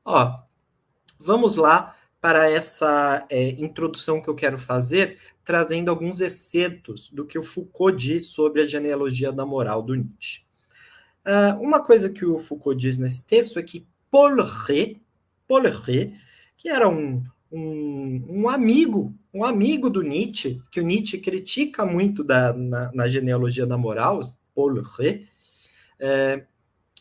Ó, vamos lá para essa introdução que eu quero fazer, trazendo alguns excertos do que o Foucault diz sobre a genealogia da moral do Nietzsche. Uma coisa que o Foucault diz nesse texto é que Paul Ré, que era um amigo do Nietzsche, que o Nietzsche critica muito na genealogia da moral, Paul Ré,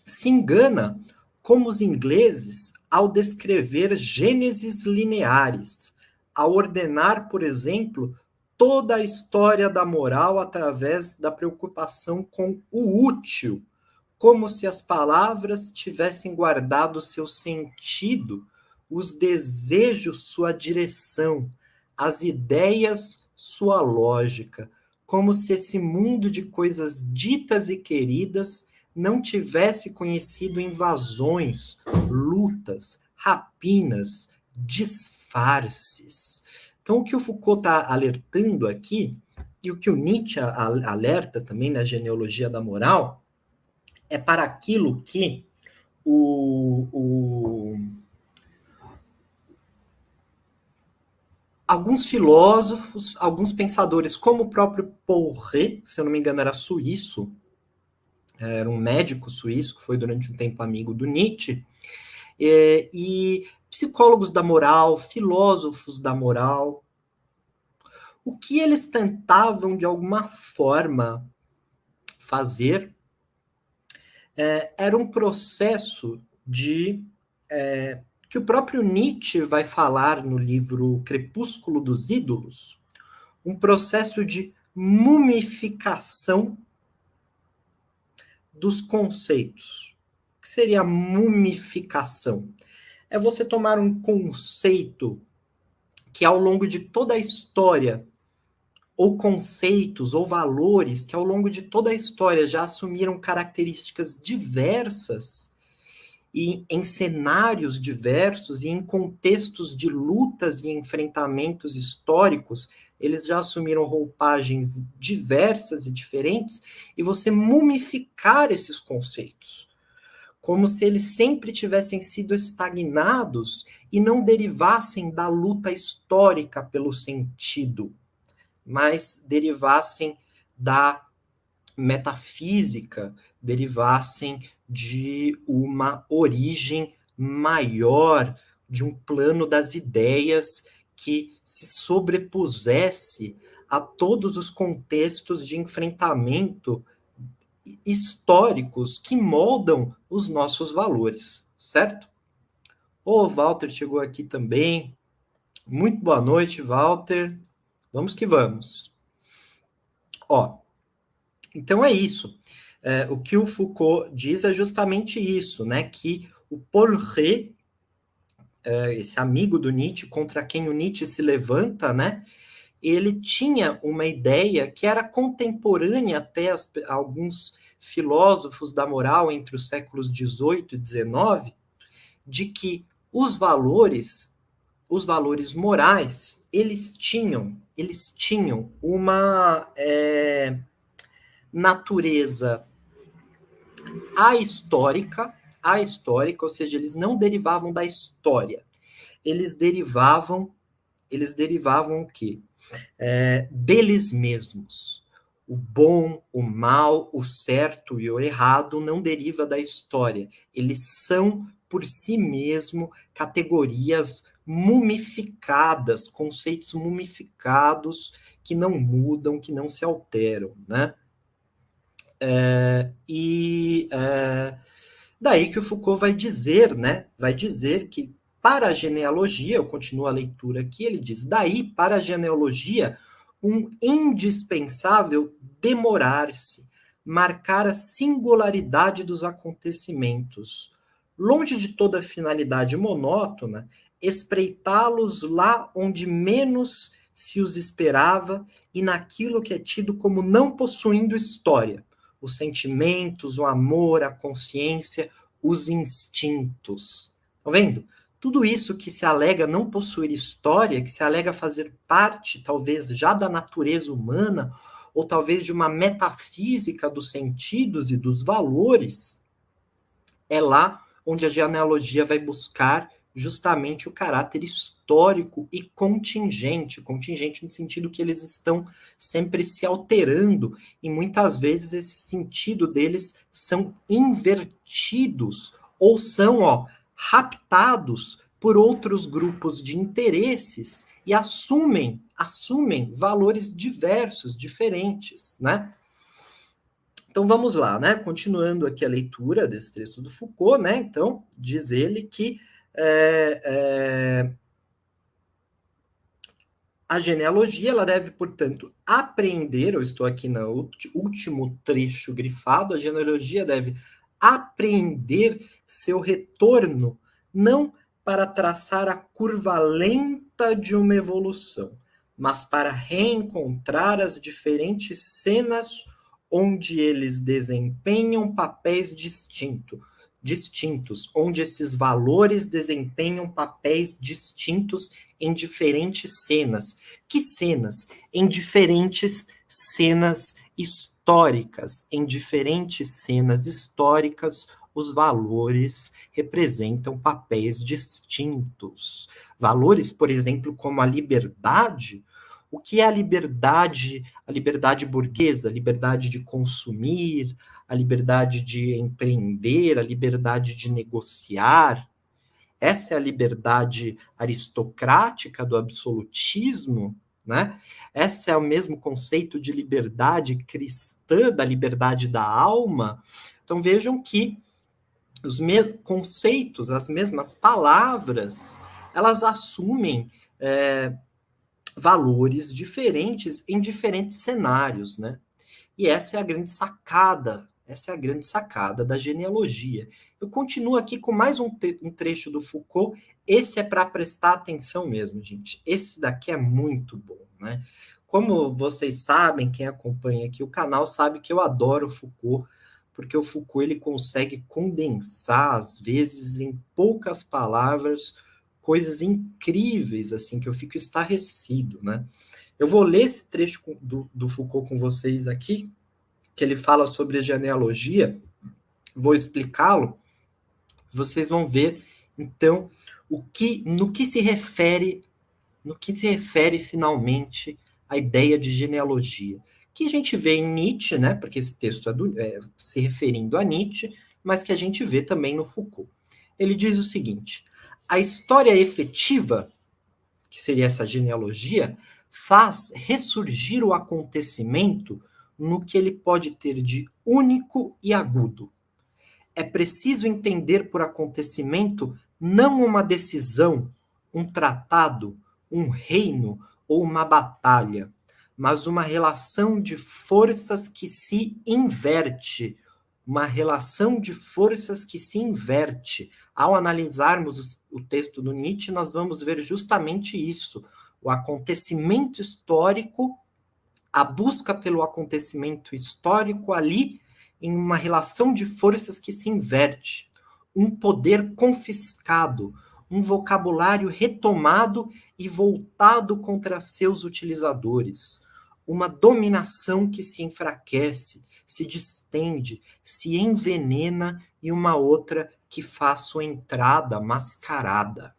se engana como os ingleses ao descrever gêneses lineares, a ordenar, por exemplo, toda a história da moral através da preocupação com o útil, como se as palavras tivessem guardado seu sentido, os desejos sua direção, as ideias sua lógica, como se esse mundo de coisas ditas e queridas não tivesse conhecido invasões, lutas, rapinas, disfarces. Então, o que o Foucault está alertando aqui, e o que o Nietzsche alerta também na genealogia da moral, é para aquilo que alguns filósofos, alguns pensadores, como o próprio Paul Ré, se eu não me engano era suíço, era um médico suíço que foi durante um tempo amigo do Nietzsche, e psicólogos da moral, filósofos da moral, o que eles tentavam de alguma forma fazer era um processo que o próprio Nietzsche vai falar no livro Crepúsculo dos Ídolos, um processo de mumificação dos conceitos. O que seria a mumificação? É você tomar um conceito que ao longo de toda a história, ou conceitos, ou valores que ao longo de toda a história já assumiram características diversas, e em cenários diversos e em contextos de lutas e enfrentamentos históricos, eles já assumiram roupagens diversas e diferentes, e você mumificar esses conceitos, como se eles sempre tivessem sido estagnados e não derivassem da luta histórica pelo sentido, mas derivassem da metafísica, derivassem de uma origem maior, de um plano das ideias que se sobrepusesse a todos os contextos de enfrentamento históricos que moldam os nossos valores, certo? O Walter chegou aqui também. Muito boa noite, Walter. Vamos que vamos. Ó, então é isso. O que o Foucault diz é justamente isso, né? Que o Paul Ré, esse amigo do Nietzsche, contra quem o Nietzsche se levanta, né? Ele tinha uma ideia que era contemporânea até alguns filósofos da moral entre os séculos XVIII e XIX, de que os valores morais, eles tinham uma natureza ahistórica, ou seja, eles não derivavam da história. Eles derivavam o quê? Deles mesmos. O bom, o mal, o certo e o errado não deriva da história. Eles são, por si mesmo, categorias mumificadas, conceitos mumificados que não mudam, que não se alteram, né? Daí que o Foucault vai dizer, né? Vai dizer que para a genealogia, eu continuo a leitura aqui, ele diz, daí para a genealogia, um indispensável demorar-se, marcar a singularidade dos acontecimentos, longe de toda finalidade monótona, espreitá-los lá onde menos se os esperava e naquilo que é tido como não possuindo história, os sentimentos, o amor, a consciência, os instintos. Tá vendo? Tudo isso que se alega não possuir história, que se alega fazer parte, talvez, já da natureza humana, ou talvez de uma metafísica dos sentidos e dos valores, é lá onde a genealogia vai buscar justamente o caráter histórico e contingente no sentido que eles estão sempre se alterando, e muitas vezes esse sentido deles são invertidos, ou são raptados por outros grupos de interesses e assumem valores diversos, diferentes, né? Então vamos lá, né? Continuando aqui a leitura desse texto do Foucault, né? Então, diz ele que a genealogia ela deve, portanto, apreender, eu estou aqui no último trecho grifado, a genealogia deve apreender seu retorno, não para traçar a curva lenta de uma evolução, mas para reencontrar as diferentes cenas onde eles desempenham papéis distintos, onde esses valores desempenham papéis distintos em diferentes cenas. Que cenas? Em diferentes cenas históricas. Em diferentes cenas históricas, os valores representam papéis distintos. Valores, por exemplo, como a liberdade. O que é a liberdade? A liberdade burguesa, a liberdade de consumir, a liberdade de empreender, a liberdade de negociar. Essa é a liberdade aristocrática do absolutismo, né? Esse é o mesmo conceito de liberdade cristã, da liberdade da alma. Então vejam que os conceitos, as mesmas palavras, elas assumem valores diferentes em diferentes cenários, né? E essa é a grande sacada, da genealogia. Eu continuo aqui com mais um trecho do Foucault. Esse é para prestar atenção mesmo, gente. Esse daqui é muito bom, né? Como vocês sabem, quem acompanha aqui o canal sabe que eu adoro o Foucault, porque o Foucault ele consegue condensar, às vezes, em poucas palavras, coisas incríveis, assim, que eu fico estarrecido, né? Eu vou ler esse trecho do Foucault com vocês aqui, que ele fala sobre a genealogia, vou explicá-lo, vocês vão ver, então, no que se refere finalmente a ideia de genealogia, que a gente vê em Nietzsche, né, porque esse texto é se referindo a Nietzsche, mas que a gente vê também no Foucault. Ele diz o seguinte: a história efetiva, que seria essa genealogia, faz ressurgir o acontecimento no que ele pode ter de único e agudo. É preciso entender por acontecimento não uma decisão, um tratado, um reino ou uma batalha, mas uma relação de forças que se inverte. Uma relação de forças que se inverte. Ao analisarmos o texto do Nietzsche, nós vamos ver justamente isso. O acontecimento histórico, a busca pelo acontecimento histórico ali, em uma relação de forças que se inverte. Um poder confiscado, um vocabulário retomado e voltado contra seus utilizadores. Uma dominação que se enfraquece, se distende, se envenena, e uma outra que faz sua entrada mascarada.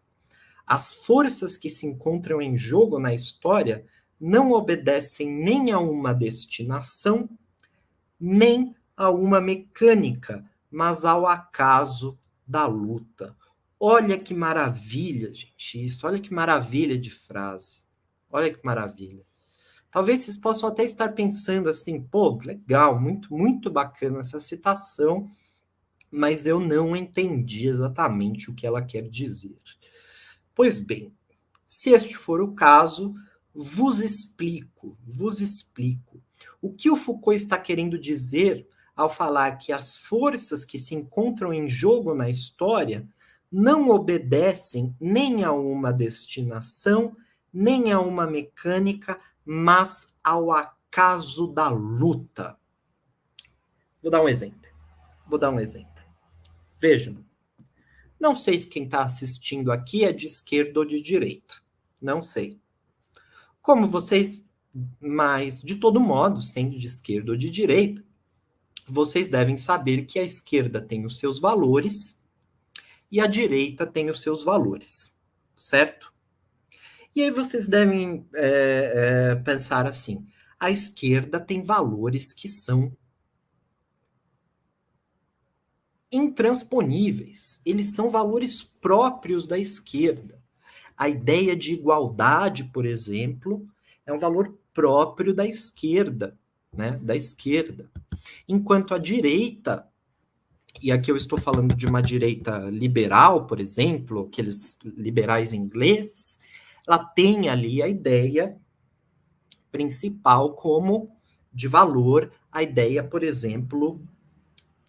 As forças que se encontram em jogo na história não obedecem nem a uma destinação, nem a uma mecânica, mas ao acaso da luta. Olha que maravilha, gente, isso. Olha que maravilha de frase. Olha que maravilha. Talvez vocês possam até estar pensando assim, pô, legal, muito, muito bacana essa citação, mas eu não entendi exatamente o que ela quer dizer. Pois bem, se este for o caso, vos explico. O que o Foucault está querendo dizer ao falar que as forças que se encontram em jogo na história não obedecem nem a uma destinação, nem a uma mecânica, mas ao acaso da luta. Vou dar um exemplo. Vejam. Não sei se quem está assistindo aqui é de esquerda ou de direita. Não sei. Como vocês, mas de todo modo, sendo de esquerda ou de direita, vocês devem saber que a esquerda tem os seus valores e a direita tem os seus valores, certo? E aí vocês devem pensar assim: a esquerda tem valores que são intransponíveis, eles são valores próprios da esquerda. A ideia de igualdade, por exemplo, é um valor próprio da esquerda, né? Da esquerda. Enquanto a direita, e aqui eu estou falando de uma direita liberal, por exemplo, aqueles liberais ingleses, ela tem ali a ideia principal como de valor, a ideia, por exemplo,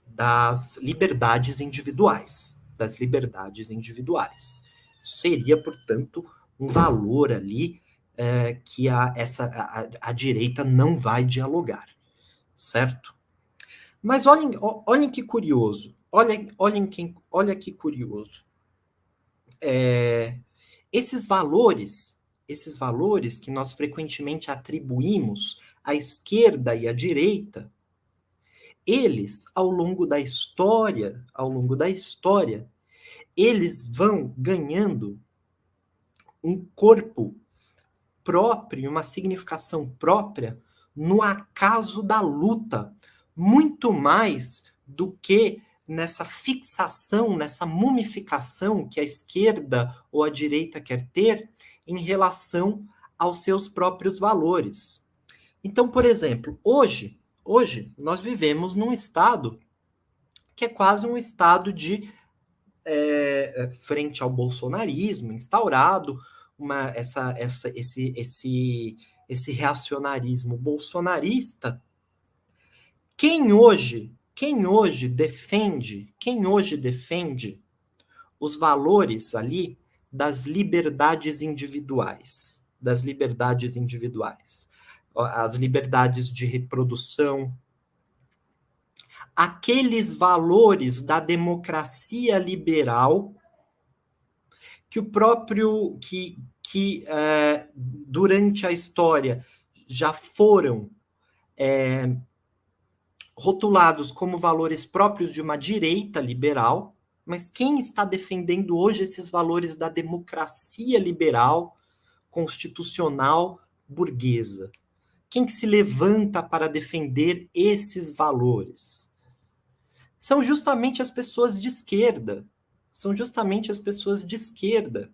das liberdades individuais, das liberdades individuais. Seria, portanto, um valor ali que a direita não vai dialogar, certo? Mas olhem que curioso, olha que curioso. Esses valores que nós frequentemente atribuímos à esquerda e à direita, eles, ao longo da história, eles vão ganhando um corpo próprio, uma significação própria no acaso da luta, muito mais do que nessa fixação, nessa mumificação que a esquerda ou a direita quer ter em relação aos seus próprios valores. Então, por exemplo, hoje nós vivemos num estado que é quase um estado de frente ao bolsonarismo instaurado, esse reacionarismo bolsonarista. Quem hoje defende os valores ali das liberdades individuais, as liberdades de reprodução, aqueles valores da democracia liberal que o próprio que durante a história já foram rotulados como valores próprios de uma direita liberal, mas quem está defendendo hoje esses valores da democracia liberal, constitucional, burguesa? Quem que se levanta para defender esses valores? São justamente as pessoas de esquerda. São justamente as pessoas de esquerda.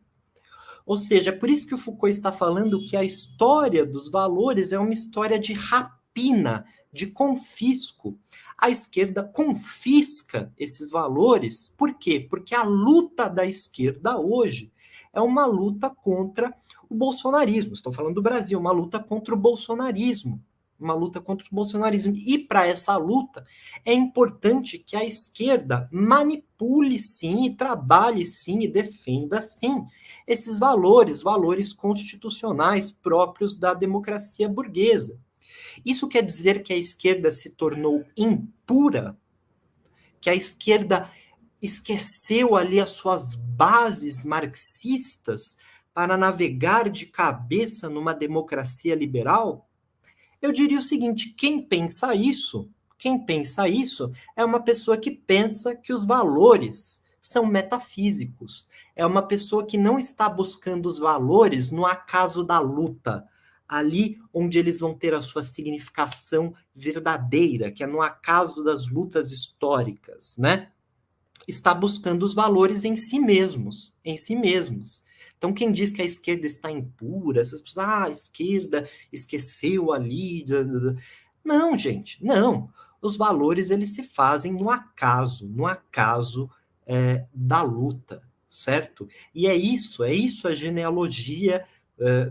Ou seja, é por isso que o Foucault está falando que a história dos valores é uma história de rapina, de confisco. A esquerda confisca esses valores. Por quê? Porque a luta da esquerda hoje é uma luta contra o bolsonarismo. Estou falando do Brasil, uma luta contra o bolsonarismo. Uma luta contra o bolsonarismo. E para essa luta é importante que a esquerda manipule sim, e trabalhe sim, e defenda sim esses valores constitucionais próprios da democracia burguesa. Isso quer dizer que a esquerda se tornou impura? Que a esquerda esqueceu ali as suas bases marxistas para navegar de cabeça numa democracia liberal? Eu diria o seguinte: quem pensa isso é uma pessoa que pensa que os valores são metafísicos. É uma pessoa que não está buscando os valores no acaso da luta, ali onde eles vão ter a sua significação verdadeira, que é no acaso das lutas históricas, né? Está buscando os valores em si mesmos, em si mesmos. Então, quem diz que a esquerda está impura, essas pessoas, a esquerda esqueceu ali. Não, gente, não. Os valores, eles se fazem no acaso da luta, certo? E é isso a genealogia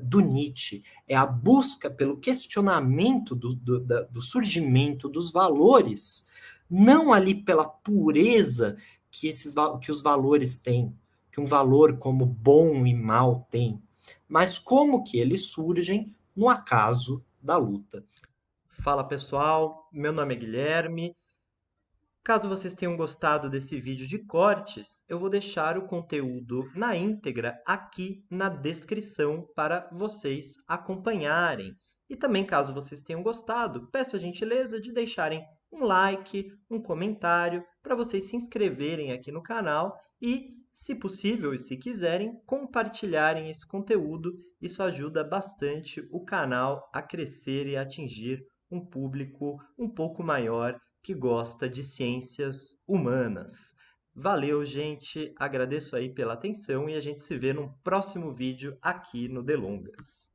do Nietzsche. É a busca pelo questionamento do surgimento dos valores, não ali pela pureza que os valores têm, que um valor como bom e mal tem, mas como que eles surgem no acaso da luta. Fala pessoal, meu nome é Guilherme. Caso vocês tenham gostado desse vídeo de cortes, eu vou deixar o conteúdo na íntegra aqui na descrição para vocês acompanharem. E também, caso vocês tenham gostado, peço a gentileza de deixarem um like, um comentário, para vocês se inscreverem aqui no canal e Se possível e se quiserem, compartilharem esse conteúdo. Isso ajuda bastante o canal a crescer e atingir um público um pouco maior que gosta de ciências humanas. Valeu, gente. Agradeço aí pela atenção e a gente se vê num próximo vídeo aqui no Delongas.